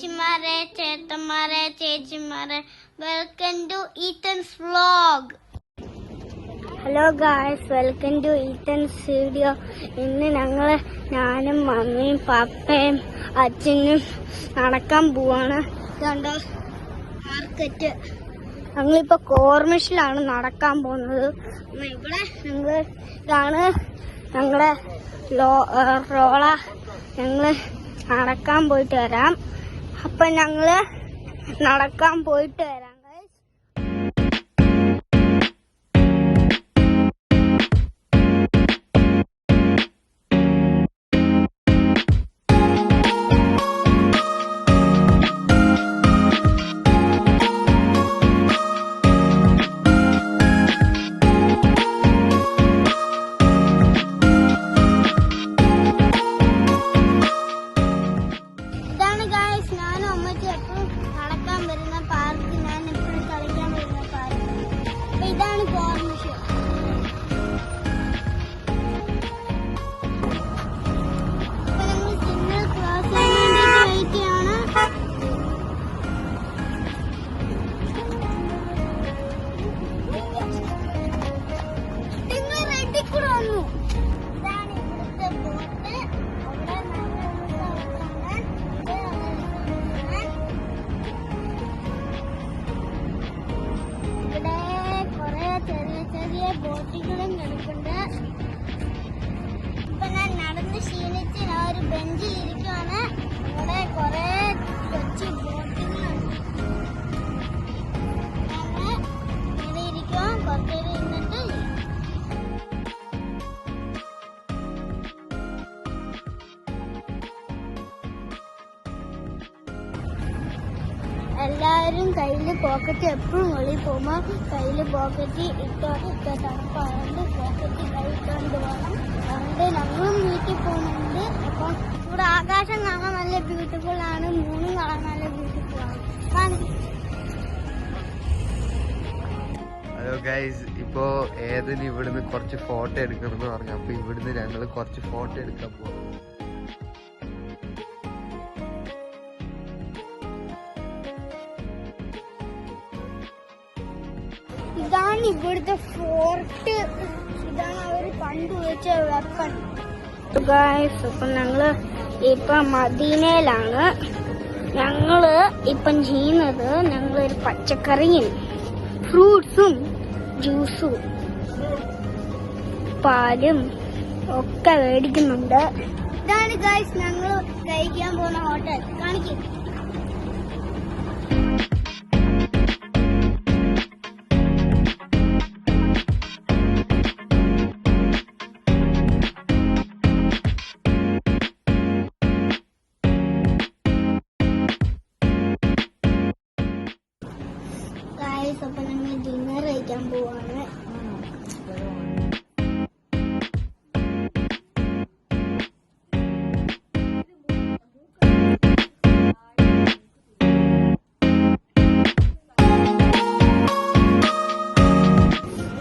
അനിയത്തിമാരെ, ചേട്ടന്മാരെ, ചേച്ചിമാരെ, welcome to Ethan's vlog. Hello guys, welcome to Ethan's video. ഇന്ന് ഞാനും മമ്മിയും പപ്പയും അച്ഛനും നടക്കാൻ പോവാണ്. ഇതുണ്ടോ മാർക്കറ്റ്. ഞങ്ങളിപ്പോ കോർമിഷിലാണ് നടക്കാൻ പോകുന്നത്. ഇവിടെ ഇതാണ് ഞങ്ങളുടെ റോള. ഞങ്ങള് നടക്കാൻ പോയിട്ട് വരാം. അപ്പൊ ഞങ്ങള് നടക്കാൻ പോയിട്ട് വരാം. ഞാനും അമ്മച്ചി എപ്പോഴും നടക്കാൻ വരുന്ന പാർക്ക്, ഞാൻ എപ്പോഴും കളിക്കാൻ വരുന്ന പാർക്ക്. അപ്പൊ ഇതാണ് കോർമിഷ്. അപ്പൊ ഞങ്ങൾ സിഗ്നൽ ക്രോസ് ചെയ്യാൻ വേണ്ടിട്ട് വെയിറ്റ് ചെയ്യാണ്. നിങ്ങൾ റെഡി കൂടെ വന്നു. ഇതാണ് ഇവിടുത്തെ ബോട്ട്. ചെറിയ ബോട്ടുകളും കിടപ്പുണ്ട്. ഇപ്പൊ ഞാൻ നടന്ന് ക്ഷീണിച്ച് ഒരു ബെഞ്ചിൽ ഇരിക്കുവാണ്. ഇവിടെ കുറെ കൊച്ചു ബോട്ടുകളുണ്ട്. ഇവിടെ ഇരിക്കും, കുറച്ചേരം ഇരുന്നിട്ട് എല്ലാവരും കയ്യില് പോക്കറ്റ് എപ്പോഴും വെളിയിൽ പോകുമ്പോ കയ്യില് പോക്കറ്റ് തണുപ്പായതുകൊണ്ട് പോക്കറ്റ് കഴിക്കൊണ്ട് പോകണം. അതുകൊണ്ട് ഞങ്ങളും വീട്ടിൽ പോകുന്നുണ്ട്. അപ്പം ഇവിടെ ആകാശം കാണാൻ നല്ല ബ്യൂട്ടിഫുൾ ആണ്, മൂന്നും കാണാൻ നല്ല ബ്യൂട്ടിഫുൾ ആണ്. ഹലോ ഗൈസ്, ഇപ്പോ ഏതിന് ഇവിടുന്ന് കുറച്ച് ഫോട്ടോ എടുക്കണം എന്ന് പറഞ്ഞു. അപ്പൊ ഇവിടുന്ന് ഞങ്ങള് കുറച്ച് ഫോട്ടോ എടുക്കാൻ പോകും. ഇതാണ് ഇവിടുത്തെ ഫോർട്ട്. ഇതാണ് അവര് കണ്ടുവച്ച വെപ്പൺ. അപ്പൊ ഞങ്ങള് ഇപ്പൊ മദീനയിലാണ്. ഞങ്ങള് ഇപ്പം ചെയ്യുന്നത്, ഞങ്ങളൊരു പച്ചക്കറിയും ഫ്രൂട്ട്സും ജ്യൂസും പാലും ഒക്കെ മേടിക്കുന്നുണ്ട്. ഇതാണ് ഗൈസ് ഞങ്ങള് കഴിക്കാൻ പോകുന്ന ഹോട്ടൽ. കാണിക്കും. അപ്പൊ ഞങ്ങൾ ഡിന്നർ കഴിക്കാൻ പോവാണ്.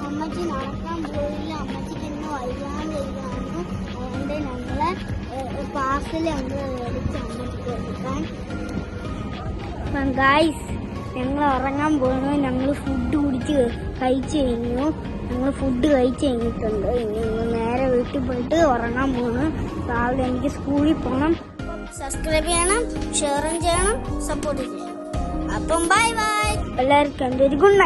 അമ്മച്ചി നടക്കാൻ പോയില്ല, അമ്മച്ചിക്ക് ഇന്ന് വയ്യാണ്ടിരിക്കുകയാണ്. അതുകൊണ്ട് ഞങ്ങളെ പാർസൽ ഞങ്ങൾ മേടിച്ച് അമ്മച്ചിക്ക് എടുക്കാൻ. ഗായ്സ്, ഞങ്ങൾ ഉറങ്ങാൻ പോകുന്നു. ഞങ്ങൾ ഫുഡ് കഴിച്ചു കഴിഞ്ഞിട്ടുണ്ട്. ഇനി നേരെ വീട്ടിൽ പോയിട്ട് ഉറങ്ങാൻ പോകുന്നു. രാവിലെ എനിക്ക് സ്കൂളിൽ പോകണം. സബ്സ്ക്രൈബ് ചെയ്യണം, ഷെയറും ചെയ്യണം, സപ്പോർട്ട് ചെയ്യണം. അപ്പം ബൈ ബൈ. എല്ലാവർക്കും എൻ്റെ ഒരു ഗുഡ് നൈറ്റ്.